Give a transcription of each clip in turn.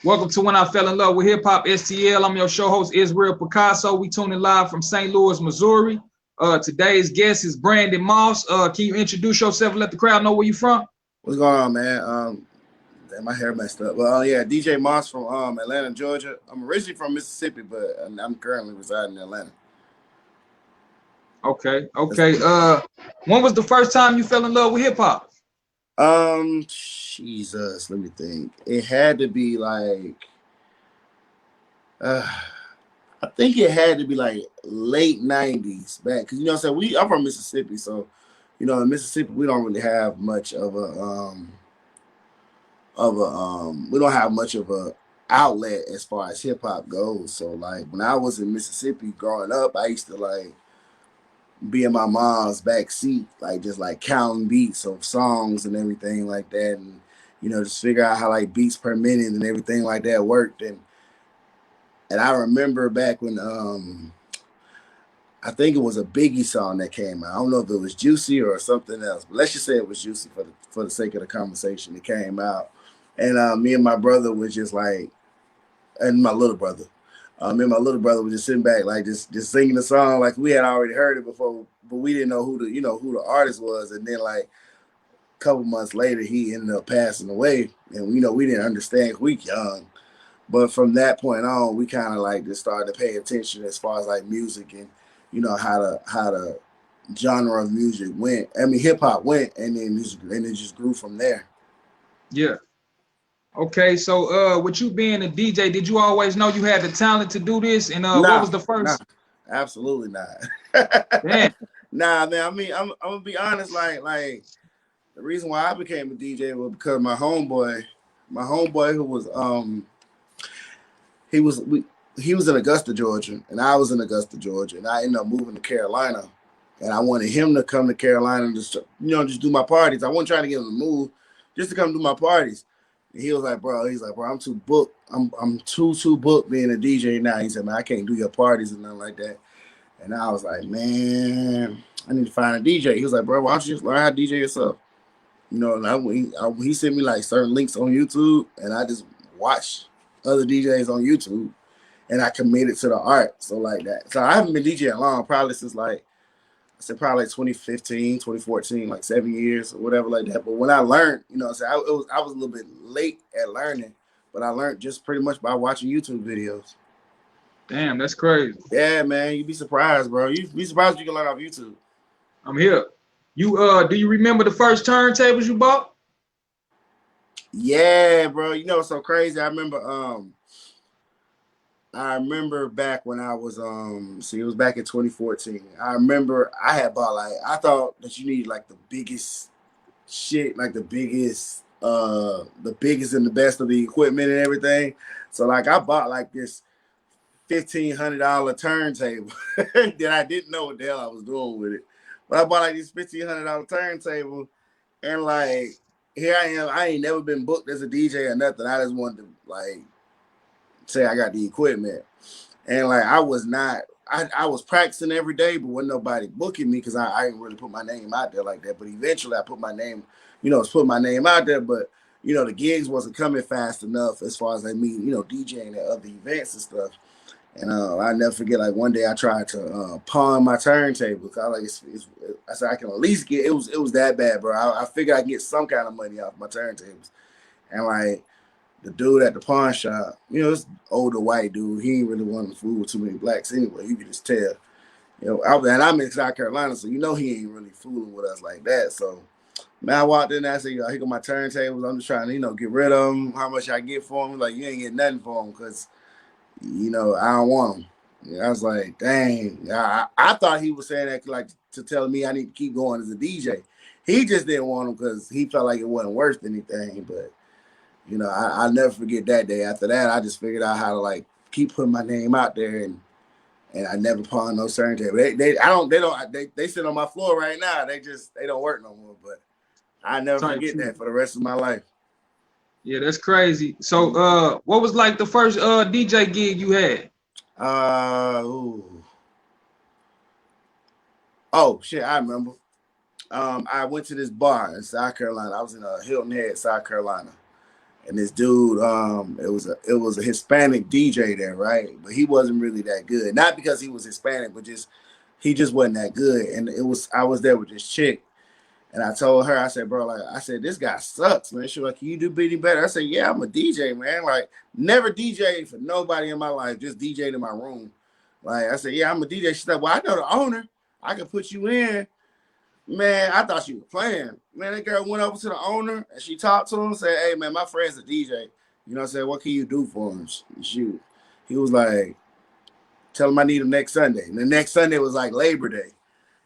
Welcome to When I Fell in Love with Hip Hop STL. I'm your show host, Israel Picasso. We tuning live from St. Louis, Missouri. Today's guest is Brandon Moss. Can you introduce yourself and let the crowd know where you from? What's going on, man? My hair messed up. Well, yeah, DJ Moss from Atlanta, Georgia. I'm originally from Mississippi, but I'm currently residing in Atlanta. Okay. When was the first time you fell in love with hip hop? Jesus, let me think. It had to be like, I think it had to be like late '90s back, because you know what I'm saying. I'm from Mississippi, so you know in Mississippi we don't really have much of a we don't have much of a outlet as far as hip hop goes. So like when I was in Mississippi growing up, I used to like be in my mom's back seat, like just like counting beats of songs and everything like that, and you know just figure out how like beats per minute and everything like that worked. And I remember back when I think it was a Biggie song that came out. I don't know if it was Juicy or something else, but let's just say it was Juicy for the sake of the conversation. It came out, and me and my brother was just like, and my little brother. Me and my little brother was just sitting back, like just singing the song, like we had already heard it before, but we didn't know who the artist was. And then like a couple months later, he ended up passing away, and we didn't understand. We young, but from that point on, we kind of like just started to pay attention as far as like music and how the genre of music went. I mean, hip hop went, and then it just grew from there. Yeah. Okay, so with you being a DJ, did you always know you had the talent to do this? And what was the first? Nah, absolutely not. Damn. Nah, man. I mean, I'm gonna be honest. Like the reason why I became a DJ was because my homeboy who was he was in Augusta, Georgia, and I was in Augusta, Georgia, and I ended up moving to Carolina, and I wanted him to come to Carolina and just do my parties. I wasn't trying to get him to move, just to come do my parties. He was like, bro, I'm too booked. I'm too booked being a DJ now. He said, man, I can't do your parties and nothing like that. And I was like, man, I need to find a DJ. He was like, bro, why don't you just learn how to DJ yourself? And he sent me like certain links on YouTube, and I just watched other DJs on YouTube, and I committed to the art. So like that. So I haven't been DJing long, probably since like 2015, 2014, like 7 years or whatever like that. But when I learned, I was a little bit late at learning, but I learned just pretty much by watching YouTube videos. Damn, that's crazy. Yeah, man, you'd be surprised, bro. You'd be surprised you can learn off YouTube. I'm here. You do you remember the first turntables you bought? Yeah, bro. It's so crazy. I remember back when I was it was back in 2014. I remember I had bought I thought that you needed like the biggest shit, like the biggest and the best of the equipment and everything. So like I bought like this $1,500 turntable that I didn't know what the hell I was doing with it. But I bought like this $1,500 turntable, and like here I am. I ain't never been booked as a DJ or nothing. I just wanted to like say I got the equipment, and like I was practicing every day, but wasn't nobody booking me because I didn't really put my name out there like that. But eventually I put my name, put my name out there, but the gigs wasn't coming fast enough as far as like me, DJing at other events and stuff. And I never forget, like one day I tried to pawn my turntable. Cause I said I can at least get it was that bad, bro. I figured I can get some kind of money off my turntables, and like the dude at the pawn shop, this older white dude, he ain't really wanting to fool with too many blacks anyway. You can just tell, I'm in South Carolina, so he ain't really fooling with us like that. So man, I walked in there, I said, here go my turntables. I'm just trying to, get rid of them. How much I get for them? Like, you ain't get nothing for them because I don't want them. I was like, dang. I thought he was saying that like to tell me I need to keep going as a DJ. He just didn't want them because he felt like it wasn't worth anything. But I'll never forget that day. After that, I just figured out how to like keep putting my name out there, and I never pawned no turntable. They sit on my floor right now. They don't work no more. But I never forget that for the rest of my life. Yeah, that's crazy. So what was like the first DJ gig you had? Oh shit, I remember. I went to this bar in South Carolina. I was in Hilton Head, South Carolina, And this dude, it was a Hispanic DJ there, right? But he wasn't really that good. Not because he was Hispanic, but just he just wasn't that good. And I was there with this chick, and I told her, I said, bro, like I said, this guy sucks, man. She was like, can you do any better? I said, yeah, I'm a DJ, man. Like never DJed for nobody in my life, just DJed in my room. Like I said, yeah, I'm a DJ. She said, well, I know the owner. I can put you in. Man, I thought she was playing. Man, that girl went over to the owner and she talked to him and said, hey, man, my friend's a DJ. You know what I'm saying? What can you do for him? He was like, tell him I need him next Sunday. And the next Sunday was like Labor Day.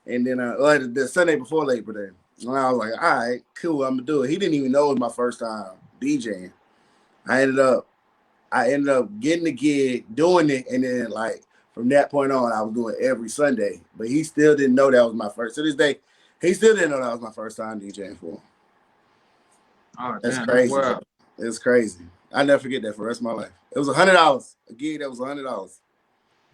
And then the Sunday before Labor Day. And I was like, all right, cool, I'm going to do it. He didn't even know it was my first time DJing. I ended up getting the gig, doing it, and then like from that point on, I was doing it every Sunday. But he still didn't know that was my first. To this day, he still didn't know that was my first time DJing for him. Oh, That's damn, crazy. wow. It's crazy. I never forget that for the rest of my life. It was $100. A gig that was $100.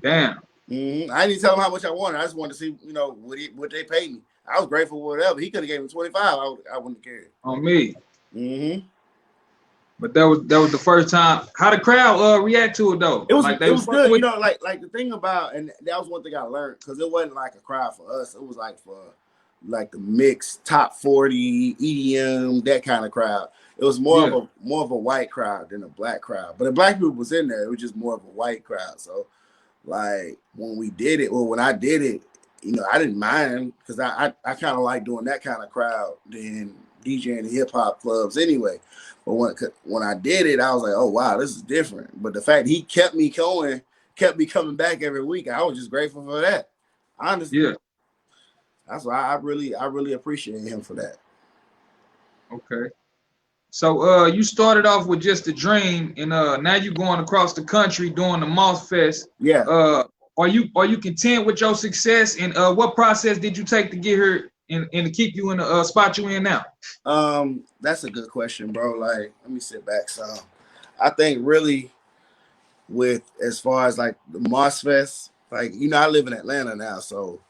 Damn. Mm-hmm. I didn't tell him how much I wanted. I just wanted to see, what they paid me. I was grateful for whatever. He could have gave me 25. I wouldn't have cared. On me. Mm-hmm. But that was the first time. How the crowd react to it though? It was like it was good. Like the thing about, and that was one thing I learned, because it wasn't like a crowd for us. It was like for like the mixed top 40 EDM, that kind of crowd. It was more of a white crowd than a black crowd. But the black people was in there. It was just more of a white crowd. So like when I did it, I didn't mind, because I kind of like doing that kind of crowd than DJing the hip hop clubs anyway. But when I did it, I was like, oh wow, this is different. But the fact he kept me coming back every week, I was just grateful for that. Honestly, yeah. That's why I really appreciate him for that. Okay. So you started off with just a dream, and now you're going across the country doing the Moss Fest. Yeah. Are you content with your success, and what process did you take to get here and to keep you in the spot you in now? That's a good question, bro. Like, let me sit back some. I think really with as far as like the Moss Fest, like, I live in Atlanta now, so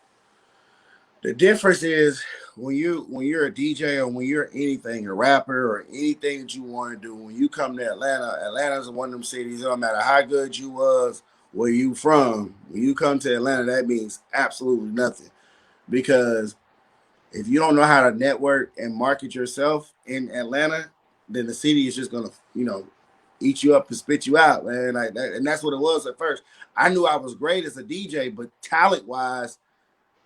the difference is when you're a DJ or when you're anything, a rapper or anything that you want to do, when you come to Atlanta's one of them cities, no matter how good you was, where you from, when you come to Atlanta, that means absolutely nothing. Because if you don't know how to network and market yourself in Atlanta, then the city is just gonna, eat you up and spit you out, man. Like that, and that's what it was at first. I knew I was great as a DJ, but talent-wise,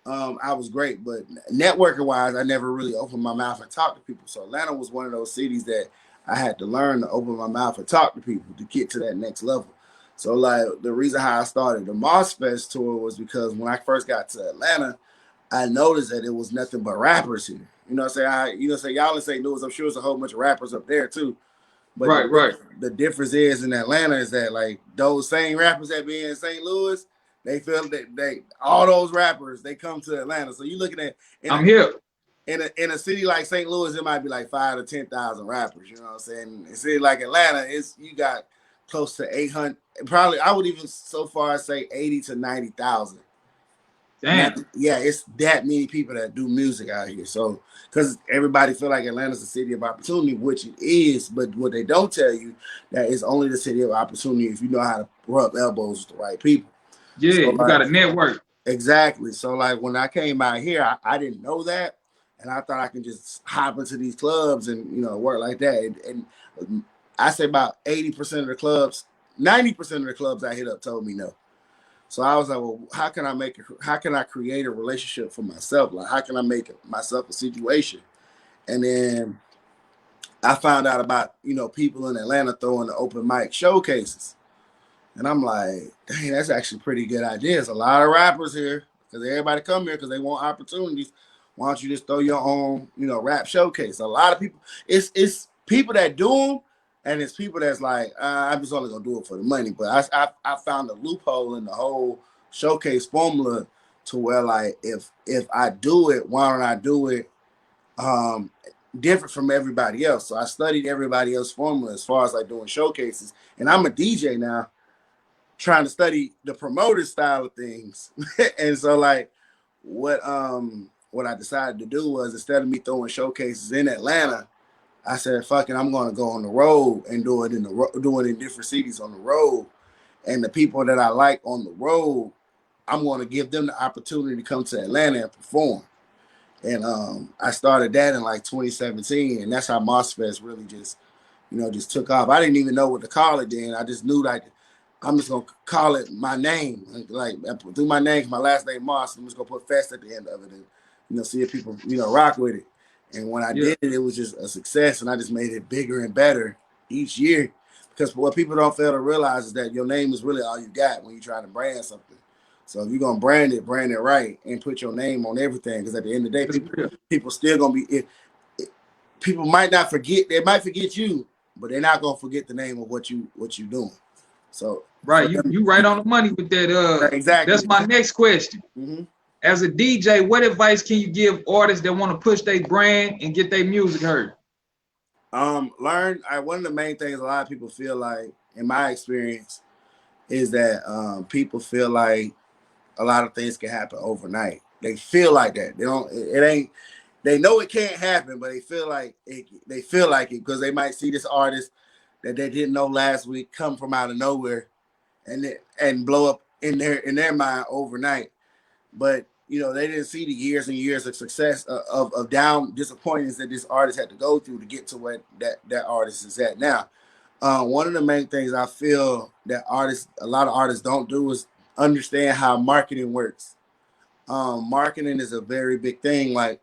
I was great. But networking-wise, I never really opened my mouth and talked to people. So Atlanta was one of those cities that I had to learn to open my mouth and talk to people to get to that next level. So like the reason how I started the Moss Fest tour was because when I first got to Atlanta, I noticed that it was nothing but rappers here. Y'all in St. Louis, I'm sure there's a whole bunch of rappers up there too. But right. The difference is in Atlanta is that like those same rappers that be in St. Louis, they feel that all those rappers, they come to Atlanta. So you're looking at here. In a city like St. Louis, it might be like 5,000 to 10,000 rappers. You know what I'm saying? In a city like Atlanta, you got close to 800. Probably I would even so far say 80 to 90,000. Damn. Yeah, it's that many people that do music out here. So, because everybody feel like Atlanta's a city of opportunity, which it is, but what they don't tell you, that it's only the city of opportunity if you know how to rub elbows with the right people. Yeah, so, you got a network. Exactly. So, like when I came out here, I didn't know that, and I thought I could just hop into these clubs and work like that. And I say about 80% of the clubs, 90% of the clubs I hit up told me no. So I was like, well, how can I create a relationship for myself? Like, how can I make myself a situation? And then I found out about, people in Atlanta throwing the open mic showcases. And I'm like, dang, that's actually a pretty good idea. There's a lot of rappers here because everybody come here because they want opportunities. Why don't you just throw your own, rap showcase? A lot of people, it's people that do them. And it's people that's like, I'm just only gonna do it for the money. But I found a loophole in the whole showcase formula to where like if I do it, why don't I do it different from everybody else? So I studied everybody else's formula as far as like doing showcases. And I'm a DJ now, trying to study the promoter style of things. And so like what I decided to do was, instead of me throwing showcases in Atlanta, I said, "Fucking, I'm gonna go on the road and do it in different cities on the road, and the people that I like on the road, I'm gonna give them the opportunity to come to Atlanta and perform." And I started that in like 2017, and that's how MOSFest really just took off. I didn't even know what to call it then. I just knew like I'm just gonna call it my name, like through my name, my last name Moss. I'm just gonna put Fest at the end of it, and see if people rock with it. And when I did it, it was just a success, and I just made it bigger and better each year. Because what people don't fail to realize is that your name is really all you got when you try to brand something. So if you're gonna brand it right, and put your name on everything. Because at the end of the day, people still gonna be. People might not forget. They might forget you, but they're not gonna forget the name of what you doing. So right, you right on the money with that. Exactly. That's my next question. Mm-hmm. As a DJ, what advice can you give artists that want to push their brand and get their music heard? Learn. One of the main things a lot of people feel like, in my experience, is that people feel like a lot of things can happen overnight. They feel like that. They don't. It ain't. They know it can't happen, but they feel like it. They feel like it because they might see this artist that they didn't know last week come from out of nowhere, and blow up in their mind overnight. But they didn't see the years and years of success of down disappointments that this artist had to go through to get to where that artist is at now. One of the main things I feel that a lot of artists don't do is understand how marketing works. Marketing is a very big thing. Like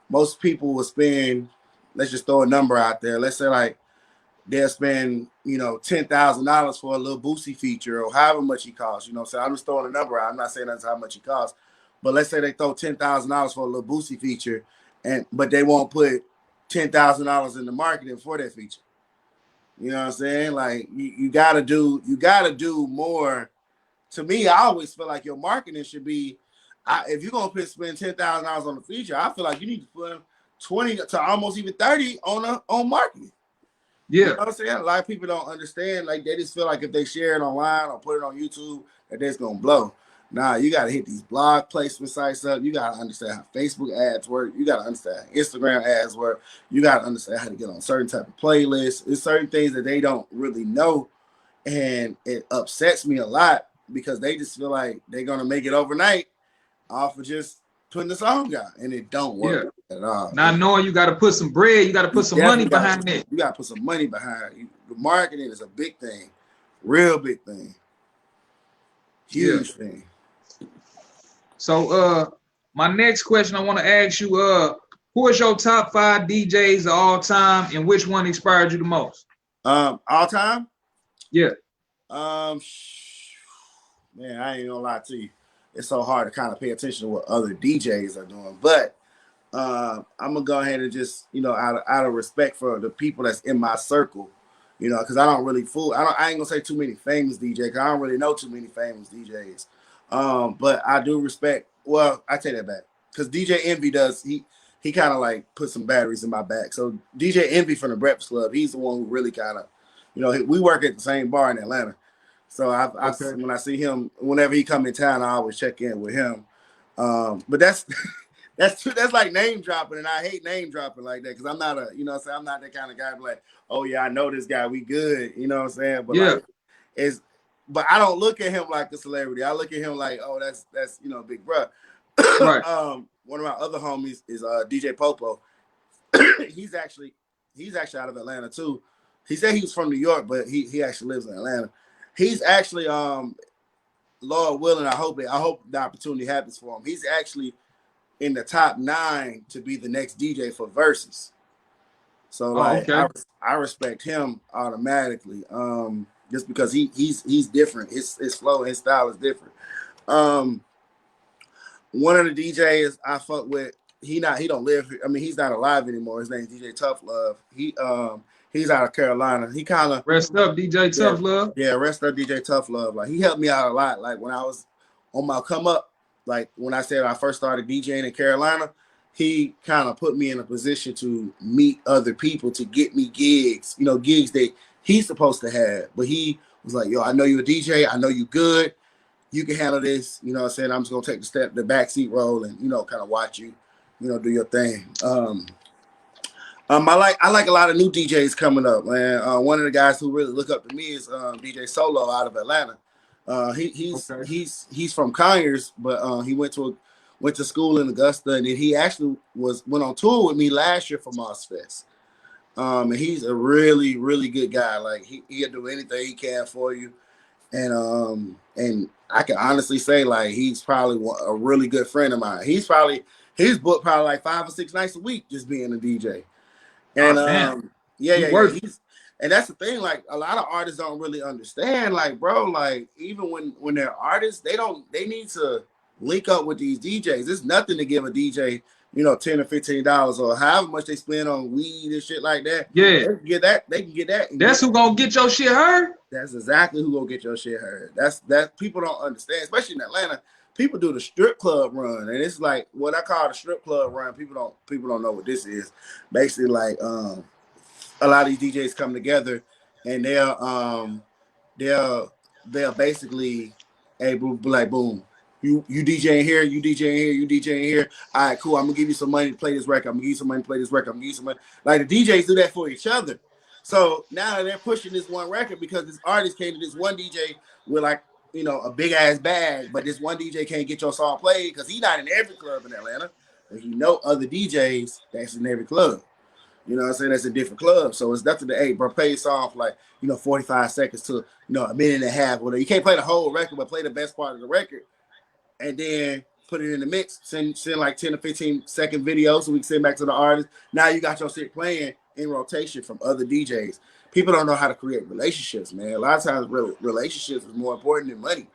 most people will spend, let's just throw a number out there. Let's say like they'll spend, $10,000 for a little Boosie feature or however much he costs. So I'm just throwing a number out. I'm not saying that's how much he costs. But let's say they throw $10,000 for a little Boosie feature, but they won't put $10,000 in the marketing for that feature. You know what I'm saying? Like you gotta do more. To me, I always feel like your marketing should be, if you're gonna spend $10,000 on the feature, I feel like you need to put 20 to almost even 30 on marketing. Yeah. You know what I'm saying? A lot of people don't understand. Like they just feel like if they share it online or put it on YouTube, that that's gonna blow. Nah, you gotta hit these blog placement sites up. You gotta understand how Facebook ads work. You gotta understand how Instagram ads work. You gotta understand how to get on certain type of playlists. There's certain things that they don't really know, and it upsets me a lot because they just feel like they're gonna make it overnight off of just putting the song out, and it don't work at all. Not knowing you got to put some bread, you got to put some money behind it. You got to put some money behind it. The marketing is a big thing, real big thing, huge thing. So, my next question I want to ask you, who is your top 5 DJs of all time, and which one inspired you the most? All time? Yeah. Man, I ain't gonna lie to you. It's so hard to kind of pay attention to what other DJs are doing, but I'm gonna go ahead and just, out of respect for the people that's in my circle, because I don't really fool. I ain't gonna say too many famous DJs. Cause I don't really know too many famous DJs. But I do respect. Well, I take that back because DJ Envy he kind of like put some batteries in my back. So DJ Envy from the Breakfast Club, he's the one who really kind of, we work at the same bar in Atlanta. So when I see him, whenever he come in town, I always check in with him. But that's like name dropping, and I hate name dropping like that because I'm not I'm not that kind of guy. Like, oh yeah, I know this guy, we good, you know what I'm saying? But but I don't look at him like a celebrity. I look at him like, oh, that's big bro. Right. One of my other homies is DJ Popo. he's actually out of Atlanta too. He said he was from New York, but he actually lives in Atlanta. He's actually Lord willing, I hope the opportunity happens for him. He's actually in the top 9 to be the next DJ for Versus. So I respect him automatically. Just because he's different. His flow, his style is different. One of the DJs I fuck with, he don't live here. I mean, he's not alive anymore. His name's DJ Tough Love. He's out of Carolina. He kind of rest up, DJ Tough Love. Yeah, rest up, DJ Tough Love. Like he helped me out a lot. Like when I was on my come up, like when I said I first started DJing in Carolina, he kind of put me in a position to meet other people to get me gigs. Gigs that he's supposed to have. But he was like, yo, I know you're a DJ. I know you good. You can handle this. You know what I'm saying? I'm just going to take the backseat role and, kind of watch you, do your thing. I like a lot of new DJs coming up, man. One of the guys who really look up to me is DJ Solo out of Atlanta. Okay. He's from Conyers, but he went to school in Augusta, and then he actually went on tour with me last year for MozFest. And he's a really really good guy. Like he'll do anything he can for you, and I can honestly say like he's probably a really good friend of mine. He's booked probably like 5 or 6 nights a week just being a DJ. And Oh damn. He yeah. working. And that's the thing. Like a lot of artists don't really understand. Like, bro, like even when they're artists, they need to link up with these DJs. It's nothing to give a DJ, $10 or $15 or however much they spend on weed and shit like that. Yeah. They can get that. They can get that. That's who gonna get your shit heard? That's exactly who gonna get your shit heard. That people don't understand, especially in Atlanta. People do the strip club run, and it's like what I call the strip club run. People don't know what this is. Basically, like a lot of these DJs come together, and they'll basically able be like, boom, you DJing here, you DJing here, you DJing here. All right, cool. I'm gonna give you some money to play this record. I'm gonna give you some money to play this record. I'm gonna give you some money. Like the DJs do that for each other. So now they're pushing this one record because this artist came to this one DJ with like, a big ass bag, but this one DJ can't get your song played because he's not in every club in Atlanta. And other DJs that's in every club. You know what I'm saying? That's a different club. So it's nothing to, hey, bro, play a song for like, 45 seconds to, a minute and a half. Whatever. You can't play the whole record, but play the best part of the record and then put it in the mix. Send like 10 to 15-second videos so we can send back to the artist. Now you got your shit playing in rotation from other DJs. People don't know how to create relationships, man. A lot of times relationships is more important than money.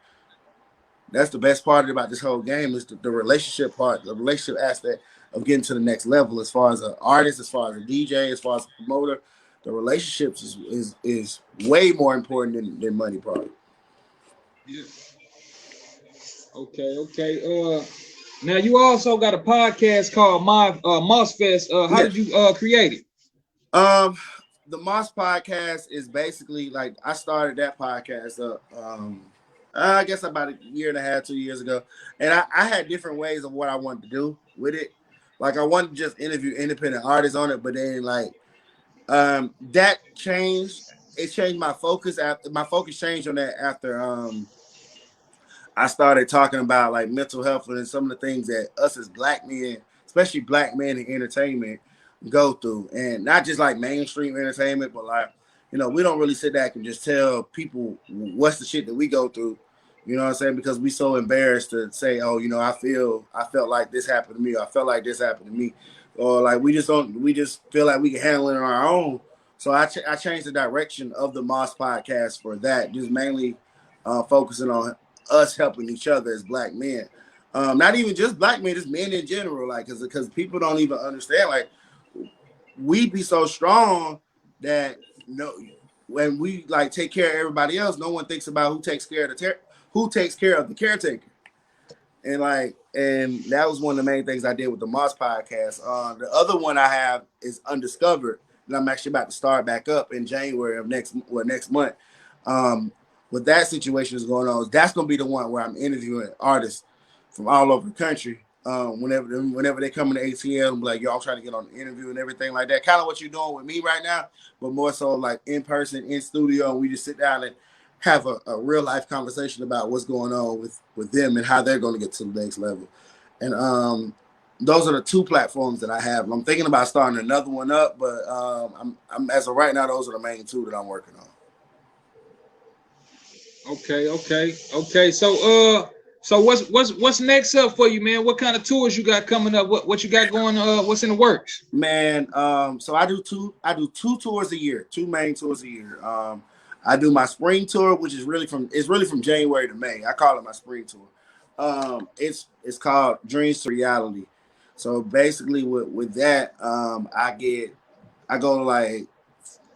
That's the best part about this whole game is the relationship part, the relationship aspect of getting to the next level as far as an artist, as far as a DJ, as far as a promoter. The relationships is way more important than money, probably. Yeah. Okay. Now you also got a podcast called MozFest. How did you create it? The Moss podcast is basically like I started that podcast up. I guess about a year and a half, 2 years ago, and I had different ways of what I wanted to do with it. Like I wanted to just interview independent artists on it, but then like that changed. It changed my focus after my focus changed on that after I started talking about like mental health and some of the things that us as black men, especially black men in entertainment, go through. And not just like mainstream entertainment, but like, we don't really sit back and just tell people what's the shit that we go through. You know what I'm saying? Because we so embarrassed to say, oh, I felt like this happened to me, or I felt like this happened to me. Or like we just feel like we can handle it on our own. So I changed the direction of the Moss podcast for that, just mainly focusing on us helping each other as black men. Not even just black men, just men in general. Like, because people don't even understand. Like, we be so strong that when we like take care of everybody else, no one thinks about who takes care of the caretaker. And that was one of the main things I did with the Moss podcast. The other one I have is Undiscovered, and I'm actually about to start back up in January of next month. What that situation is going on, that's going to be the one where I'm interviewing artists from all over the country. Whenever they come in the ATL, I'm like, yo, I'm trying to get on the interview and everything like that. Kind of what you're doing with me right now, but more so like in person, in studio, and we just sit down and have a real life conversation about what's going on with them and how they're going to get to the next level. And those are the two platforms that I have. I'm thinking about starting another one up, but I'm as of right now, those are the main two that I'm working on. Okay. So what's next up for you, man? What kind of tours you got coming up? What you got going? What's in the works? Man, so I do two tours a year, two main tours a year. I do my spring tour, which is really from January to May. I call it my spring tour. It's called Dreams to Reality. So basically with that, I go to like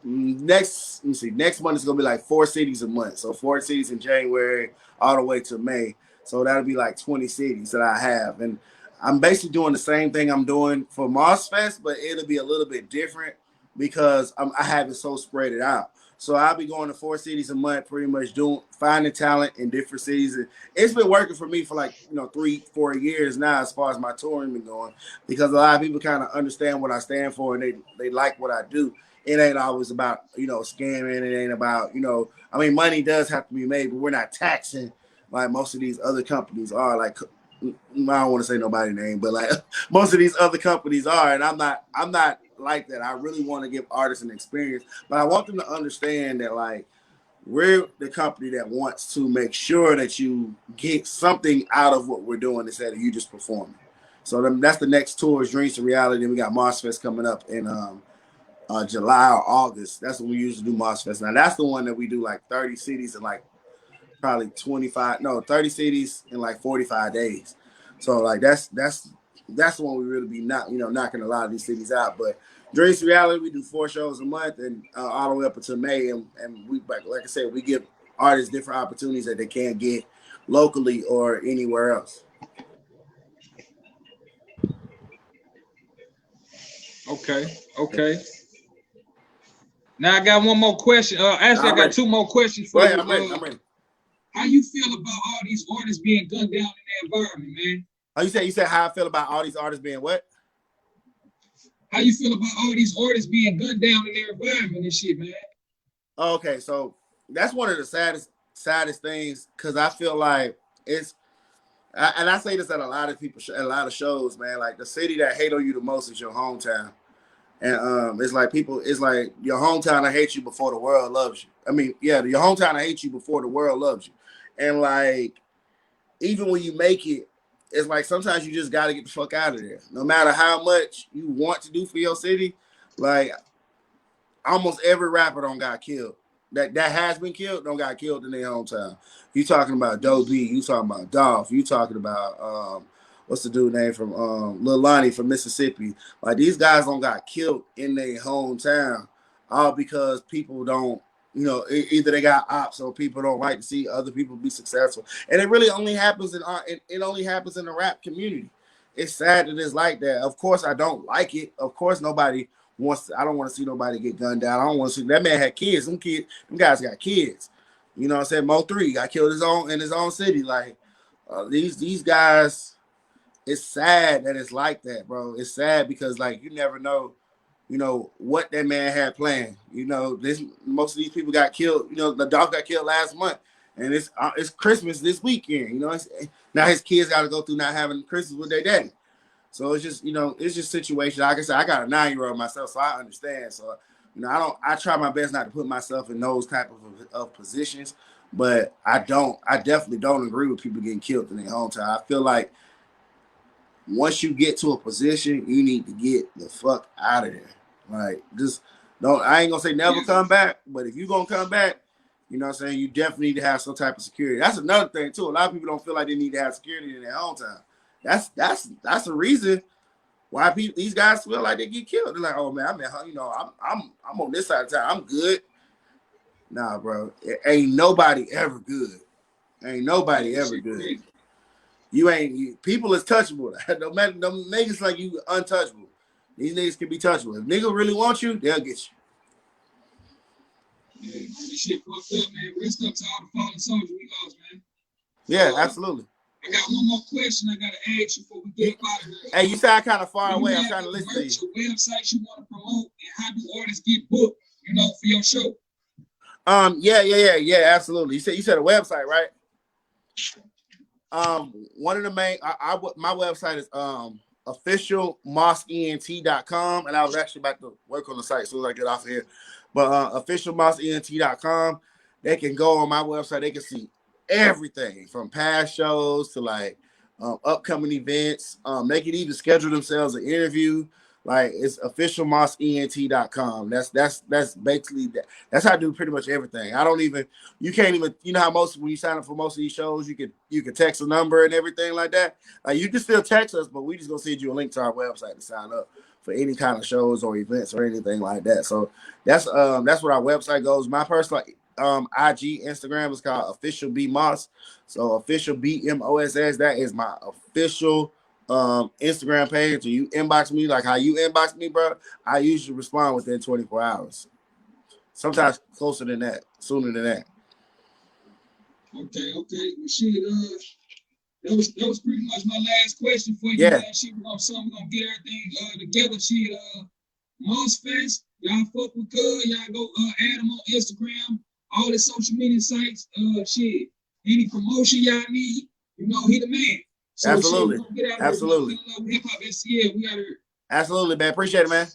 next month is gonna be like 4 cities a month. So 4 cities in January all the way to May. So that'll be like 20 cities that I have. And I'm basically doing the same thing I'm doing for Moss Fest, but it'll be a little bit different because I have it so spread it out. So I'll be going to 4 cities a month, pretty much finding talent in different cities. And it's been working for me for like 3-4 years now, as far as my touring been going, because a lot of people kind of understand what I stand for and they like what I do. It ain't always about scamming. It ain't about I mean, money does have to be made, but we're not taxing like most of these other companies are. Like, I don't want to say nobody's name, but like most of these other companies are, and I'm not like that. I really want to give artists an experience, but I want them to understand that like we're the company that wants to make sure that you get something out of what we're doing instead of you just performing. So that's the next tour is Dreams to Reality. Then we got Mars Fest coming up in July or August. That's when we usually do Mars Fest. Now that's the one that we do like 30 cities in like probably 30 cities in like 45 days. So like that's the one we really be knocking a lot of these cities out. But Dreams to Reality, we do 4 shows a month and all the way up until May. And we, like I said, we give artists different opportunities that they can't get locally or anywhere else. Okay. Now I got one more question. Actually, I got 2 more questions for you. I'm ready. How you feel about all these artists being gunned down in their environment, man? Oh, you said how I feel about all these artists being what? How you feel about all these artists being gunned down in their environment and shit, man? Okay, so that's one of the saddest things, because I feel like and I say this at a lot of shows, man. Like the city that hate on you the most is your hometown, and it's like your hometown will hate you before the world loves you. I mean, yeah, your hometown will hate you before the world loves you, and like even when you make it, it's like sometimes you just got to get the fuck out of there. No matter how much you want to do for your city, like almost every rapper don't got killed. That has been killed don't got killed in their hometown. You talking about Doe B, you talking about Dolph, you talking about what's the dude name from Lil Lonnie from Mississippi. Like these guys don't got killed in their hometown, all because people don't, either they got ops or people don't like to see other people be successful. And it really only happens in the rap community. It's sad that it's like that. Of course, I don't like it. Of course, nobody wants. I don't want to see nobody get gunned down. I don't want to see that man had kids. Them guys got kids. You know what I'm saying? Mo3 got killed in his own city. Like these guys, it's sad that it's like that, bro. It's sad because like you never know, what that man had planned. Most of these people got killed. The dog got killed last month, and it's Christmas this weekend. Now his kids got to go through not having Christmas with their daddy. So it's just situation. Like I said, I got a 9-year-old myself, so I understand. So I try my best not to put myself in those type of positions, but I definitely don't agree with people getting killed in their hometown. I feel like once you get to a position, you need to get the fuck out of there. Like, just don't. I ain't gonna say never come back, but if you gonna come back, you know what I'm saying, you definitely need to have some type of security. That's another thing too. A lot of people don't feel like they need to have security in their hometown. That's the reason why these guys feel like they get killed. They're like, oh man, I'm on this side of town. I'm good. Nah, bro, ain't nobody ever good. Ain't nobody ever good. People is touchable. No matter, them niggas like you untouchable. These niggas can be touchable. If niggas really want you, they'll get you. Yeah, this shit fucked up, man. Rest up to all the fallen soldiers we lost, man. Yeah, absolutely. I got one more question I gotta ask you before we get out of here. Hey, you sound kind of far away. I'm trying to listen to you. Websites you want to promote, and how do artists get booked, for your show? Yeah, absolutely. You said a website, right? One of the main, my website is officialmossent.com, and I was actually about to work on the site as soon as I get off of here. But officialmossent.com, they can go on my website. They can see everything from past shows to like upcoming events. They can even schedule themselves an interview. Like it's officialmossent.com. That's basically that. That's how I do pretty much everything. You can't even, how when you sign up for most of these shows, you can text a number and everything like that. Like you can still text us, but we just gonna send you a link to our website to sign up for any kind of shows or events or anything like that. So that's what our website goes. My personal IG Instagram is called Official B Moss. So Official BMOSS. That is my official Instagram page. Or you inbox me like how you inbox me, bro. I usually respond within 24 hours. sometimes closer than that, sooner than that. Okay. Well, shit, that was pretty much my last question for you, Yeah. man. Shit, we're gonna get everything together. Shit, Moss Fest, y'all fuck with good. Y'all go add them on Instagram, all the social media sites. Shit, any promotion y'all need, you know, he the man. So Absolutely. shit, we're gonna get out Absolutely. here. Hip Hop SCL, we out here. Absolutely, man. Appreciate it, man.